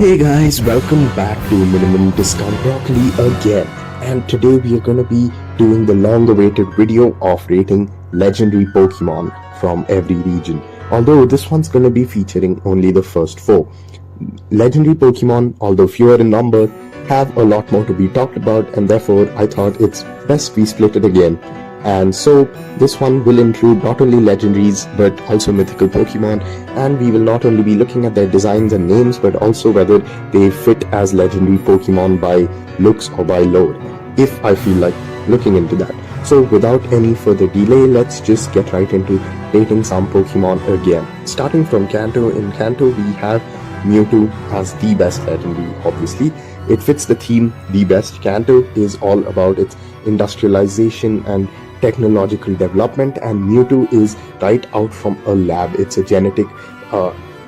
Hey guys, welcome back to Minimum Discount Broccoli again. And today we are gonna be doing the long awaited video of rating legendary Pokemon from every region. Although this one's gonna be featuring only the first four. Legendary Pokemon, although fewer in number, have a lot more to be talked about, and therefore I thought it's best we split it again. And so this one will include not only legendaries but also mythical Pokemon, and we will not only be looking at their designs and names but also whether they fit as legendary Pokemon by looks or by lore, if I feel like looking into that. So without any further delay, let's just get right into rating some Pokemon again. Starting from Kanto, in Kanto we have Mewtwo as the best legendary, obviously. It fits the theme, the best. Kanto is all about its industrialization and technological development, and Mewtwo is right out from a lab. It's a genetic,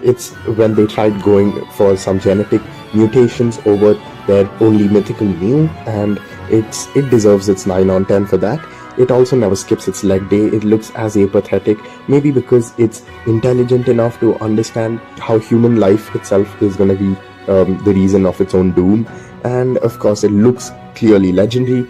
it's when they tried going for some genetic mutations over their only mythical Mew, and it deserves its 9 on 10 for that. It also never skips its leg day. It looks as apathetic, maybe because it's intelligent enough to understand how human life itself is going to be the reason of its own doom. And of course, it looks clearly legendary.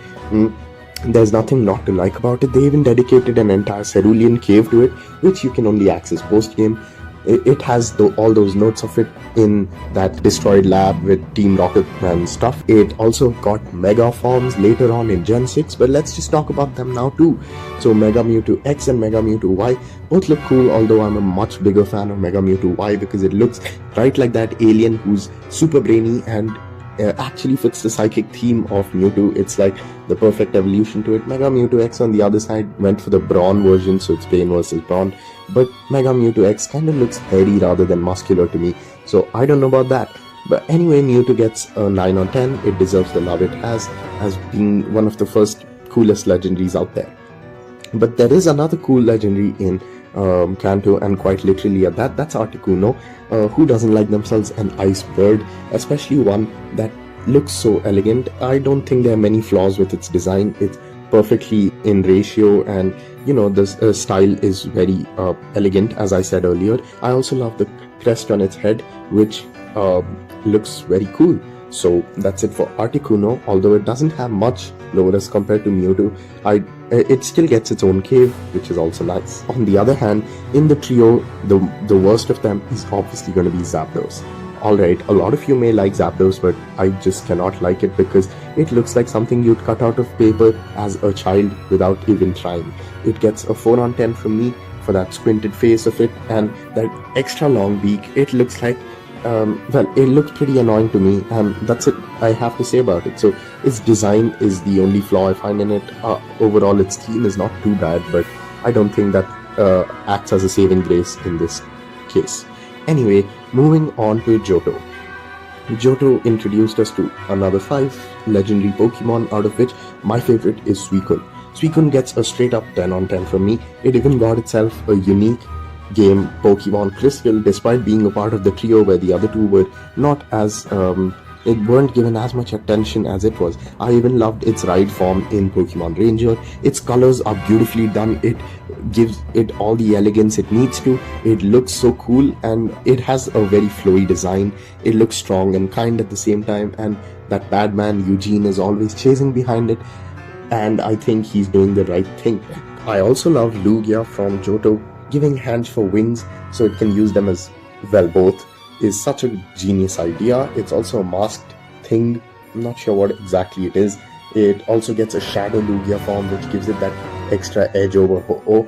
There's nothing not to like about it. They even dedicated an entire cerulean cave to it, which you can only access post-game. It has all those notes of it in that destroyed lab with Team Rocket and stuff. It also got Mega forms later on in Gen 6, but let's just talk about them now too. So Mega Mewtwo X and Mega Mewtwo Y both look cool, although I'm a much bigger fan of Mega Mewtwo Y because it looks right like that alien who's super brainy and actually fits the psychic theme of Mewtwo. It's like the perfect evolution to it. Mega Mewtwo X on the other side went for the Brawn version, so it's Pain versus Brawn, but Mega Mewtwo X kind of looks hairy rather than muscular to me, so I don't know about that. But anyway, Mewtwo gets a 9 on 10. It deserves the love it has, as being one of the first coolest legendaries out there. But there is another cool legendary in Kanto, and quite literally at that's Articuno. Who doesn't like themselves an ice bird, especially one that looks so elegant? I don't think there are many flaws with its design. It's perfectly in ratio, and the style is very elegant, as I said earlier. I also love the crest on its head, which looks very cool. So that's it for Articuno. Although it doesn't have much lore as compared to Mewtwo, it still gets its own cave, which is also nice. On the other hand, in the trio, the worst of them is obviously going to be Zapdos. Alright, a lot of you may like Zapdos, but I just cannot like it because it looks like something you'd cut out of paper as a child without even trying. It gets a 4 on 10 from me for that squinted face of it and that extra long beak. It looks like it looks pretty annoying to me, and that's it I have to say about it. So its design is the only flaw I find in it. Overall, its theme is not too bad, but I don't think that acts as a saving grace in this case. Anyway, moving on to Johto. Johto introduced us to another 5 legendary Pokemon, out of which my favorite is Suicune. Suicune gets a straight up 10 on 10 from me. It even got itself a unique game, Pokemon Crystal, despite being a part of the trio where the other two were not as it weren't given as much attention as it was. I even loved its ride form in Pokemon Ranger. Its colors are beautifully done. It gives it all the elegance it needs to. It looks so cool, and it has a very flowy design. It looks strong and kind at the same time, and that bad man Eugene is always chasing behind it, and I think he's doing the right thing. I also love Lugia from Johto. Giving hands for wings so it can use them as well both is such a genius idea. It's also a masked thing. I'm not sure what exactly it is. It also gets a Shadow Lugia form, which gives it that extra edge over Ho-Oh.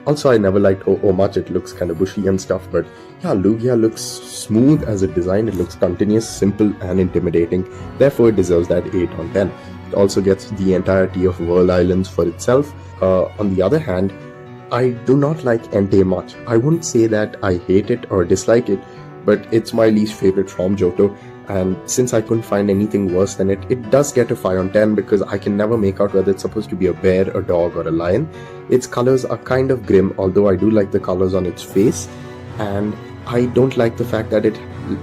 Also, I never liked Ho-Oh much. It looks kind of bushy and stuff, but yeah, Lugia looks smooth as a design. It looks continuous, simple, and intimidating. Therefore, it deserves that 8 on 10. It also gets the entirety of World Islands for itself. On the other hand, I do not like Entei much. I wouldn't say that I hate it or dislike it, but it's my least favorite from Johto, and since I couldn't find anything worse than it, it does get a 5 on 10 because I can never make out whether it's supposed to be a bear, a dog, or a lion. Its colors are kind of grim, although I do like the colors on its face, and I don't like the fact that it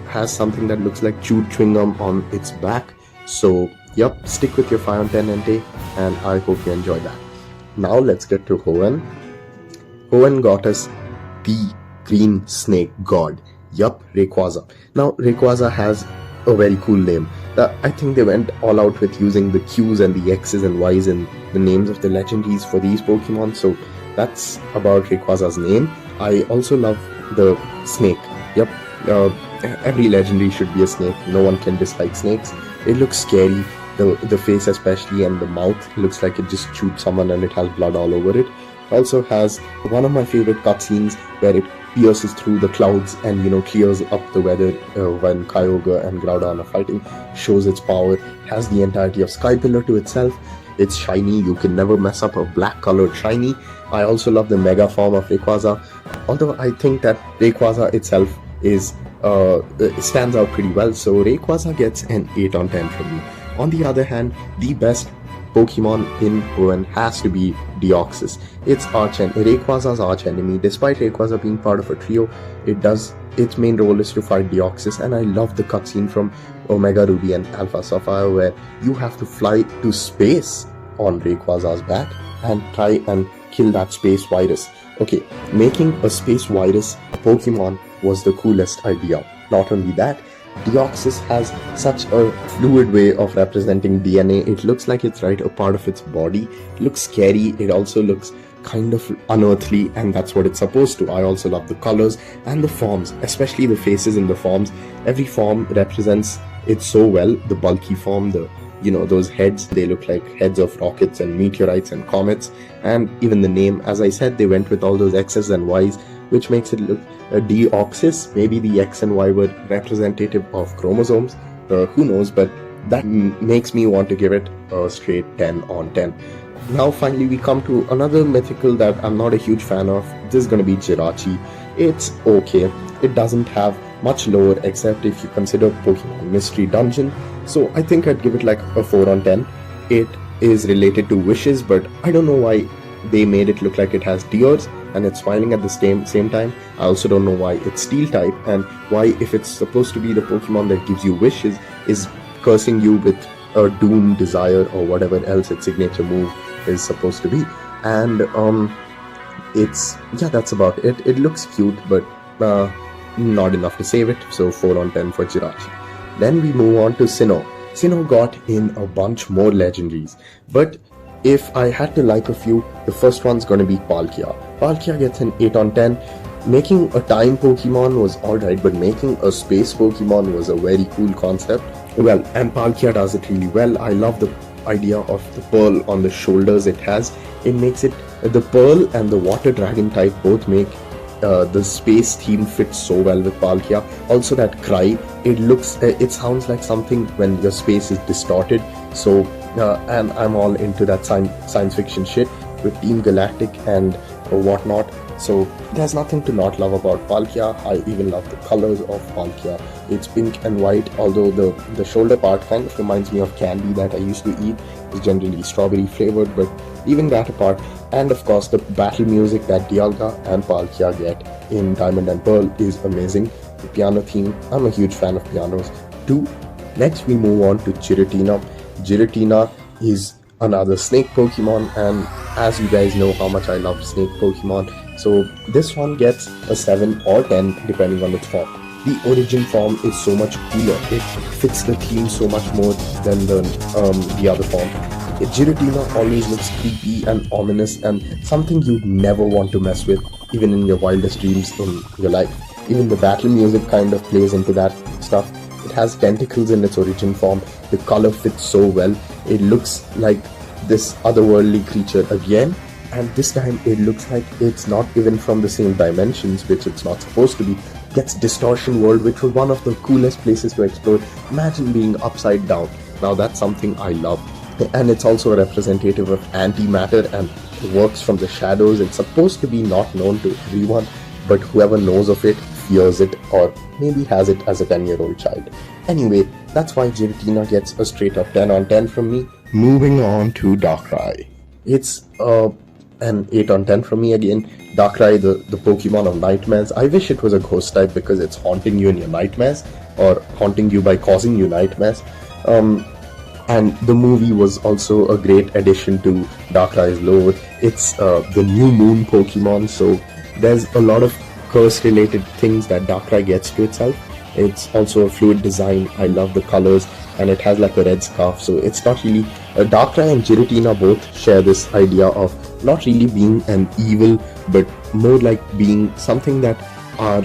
has something that looks like chewed chewing gum on its back. So yep, stick with your 5 on 10 Entei, and I hope you enjoy that. Now let's get to Hoenn. Hoenn got us the green snake god. Yup, Rayquaza. Now, Rayquaza has a very cool name. I think they went all out with using the Q's and the X's and Y's in the names of the legendaries for these Pokemon. So that's about Rayquaza's name. I also love the snake. Yep, uh, every legendary should be a snake. No one can dislike snakes. It looks scary. The face especially and the mouth looks like it just chewed someone and it has blood all over it. Also has one of my favorite cutscenes where it pierces through the clouds and clears up the weather when Kyogre and Groudon are fighting. Shows its power. Has the entirety of Sky Pillar to itself. It's shiny. You can never mess up a black colored shiny. I also love the mega form of Rayquaza. Although I think that Rayquaza itself is stands out pretty well. So Rayquaza gets an 8 on 10 from me. On the other hand, the best Pokemon in Hoenn has to be Deoxys. It's Rayquaza's arch enemy. Despite Rayquaza being part of a trio, its main role is to fight Deoxys, and I love the cutscene from Omega Ruby and Alpha Sapphire where you have to fly to space on Rayquaza's back and try and kill that space virus. Okay, making a space virus Pokemon was the coolest idea. Not only that, Deoxys has such a fluid way of representing DNA. It looks like it's a part of its body. It looks scary. It also looks kind of unearthly, and that's what it's supposed to. I also love the colors and the forms, especially the faces in the forms. Every form represents it so well. The bulky form, those heads, they look like heads of rockets and meteorites and comets. And even the name, as I said, they went with all those X's and Y's, which makes it look Deoxys. Maybe the X and Y were representative of chromosomes. Who knows? But that makes me want to give it a straight 10 on 10. Now finally we come to another mythical that I'm not a huge fan of. This is going to be Jirachi. It's okay. It doesn't have much lower except if you consider Pokemon Mystery Dungeon. So I think I'd give it like a 4 on 10. It is related to wishes, but I don't know why they made it look like it has tears and it's smiling at the same time. I also don't know why it's steel type, and why, if it's supposed to be the Pokemon that gives you wishes, is cursing you with a doom, desire, or whatever else its signature move is supposed to be. And that's about it. It looks cute, but not enough to save it. So 4 on 10 for Jirachi. Then we move on to Sinnoh. Sinnoh got in a bunch more legendaries, but if I had to like a few, the first one's going to be Palkia. Palkia gets an 8 on 10. Making a time Pokemon was alright, but making a space Pokemon was a very cool concept. Well, and Palkia does it really well. I love the idea of the pearl on the shoulders it has. It makes it, the pearl and the water dragon type both make the space theme fit so well with Palkia. Also that cry, it sounds like something when your space is distorted. So and I'm all into that science fiction shit with Team Galactic and whatnot. So there's nothing to not love about Palkia. I even love the colors of Palkia. It's pink and white, although the shoulder part kind of reminds me of candy that I used to eat. It's generally strawberry flavored, but even that apart. And of course the battle music that Dialga and Palkia get in Diamond and Pearl is amazing. The piano theme, I'm a huge fan of pianos too. Next we move on to Giratina. Giratina is another snake Pokemon, and as you guys know how much I love snake Pokemon, so this one gets a 7 or 10 depending on its form. The origin form is so much cooler. It fits the theme so much more than the other form. Giratina always looks creepy and ominous and something you'd never want to mess with, even in your wildest dreams in your life. Even the battle music kind of plays into that stuff. It has tentacles in its origin form. The color fits so well. It looks like this otherworldly creature again, and this time it looks like it's not even from the same dimensions, which it's not supposed to be. It gets Distortion World, which was one of the coolest places to explore. Imagine being upside down. Now that's something I love. And it's also a representative of antimatter and works from the shadows. It's supposed to be not known to everyone, but whoever knows of it fears it, or maybe has it as a 10-year-old child. Anyway, that's why Giratina gets a straight up 10 on 10 from me. Moving on to Darkrai. It's an 8 on 10 from me again. Darkrai, the Pokemon of nightmares. I wish it was a ghost type because it's haunting you in your nightmares, or haunting you by causing you nightmares. And the movie was also a great addition to Darkrai's lore. It's the new moon Pokemon, so there's a lot of curse related things that Darkrai gets to itself. It's also a fluid design. I love the colors, and it has like a red scarf, so it's not really Darkrai and Giratina both share this idea of not really being an evil, but more like being something that are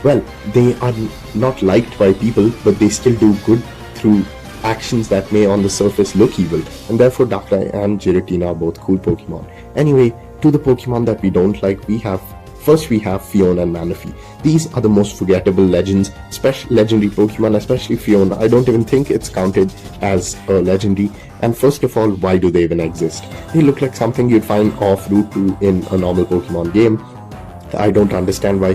well, they are not liked by people, but they still do good through actions that may on the surface look evil, and therefore Darkrai and Giratina are both cool Pokemon. Anyway, to the Pokemon that we don't like, we have Fiona and Manaphy. These are the most forgettable legends, legendary Pokemon, especially Fiona. I don't even think it's counted as a legendary. And first of all, why do they even exist? They look like something you'd find off Route 2 in a normal Pokemon game. I don't understand why,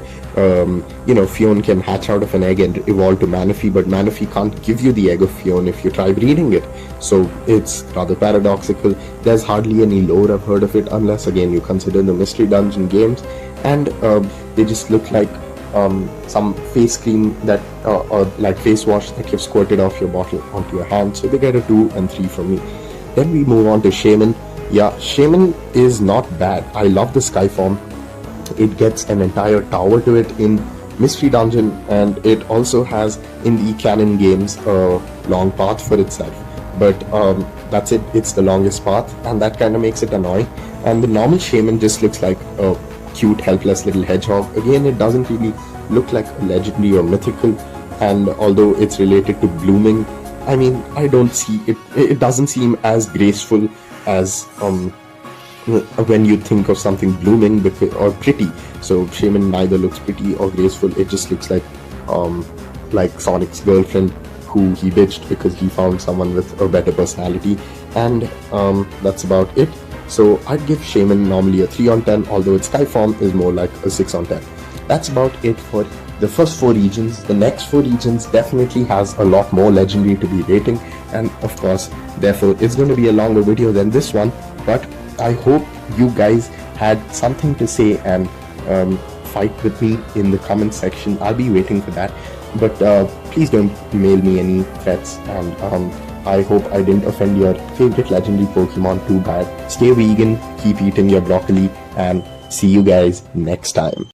Fiona can hatch out of an egg and evolve to Manaphy, but Manaphy can't give you the egg of Fiona if you try breeding it. So it's rather paradoxical. There's hardly any lore I've heard of it, unless again you consider the Mystery Dungeon games, and they just look like some face cream that, or like face wash that you've squirted off your bottle onto your hand. So they get a 2 and 3 from me. Then we move on to Shaman. Yeah, Shaman is not bad. I love the Sky form. It gets an entire tower to it in Mystery Dungeon, and it also has in the canon games a long path for itself. But that's it, it's the longest path, and that kind of makes it annoying. And the normal Shaman just looks like a cute, helpless little hedgehog. Again, it doesn't really look like a legendary or mythical, and although it's related to blooming, I mean, I don't see it, it doesn't seem as graceful as when you think of something blooming or pretty. So Shaman neither looks pretty or graceful. It just looks like Sonic's girlfriend, who he ditched because he found someone with a better personality, and that's about it. So I'd give Shaman normally a 3 on 10, although its Sky form is more like a 6 on 10. That's about it for the first 4 regions. The next 4 regions definitely has a lot more legendary to be rating, and of course, therefore, it's going to be a longer video than this one, but I hope you guys had something to say and fight with me in the comment section. I'll be waiting for that, but please don't mail me any threats, and I hope I didn't offend your favorite legendary Pokemon too bad. Stay vegan, keep eating your broccoli, and see you guys next time.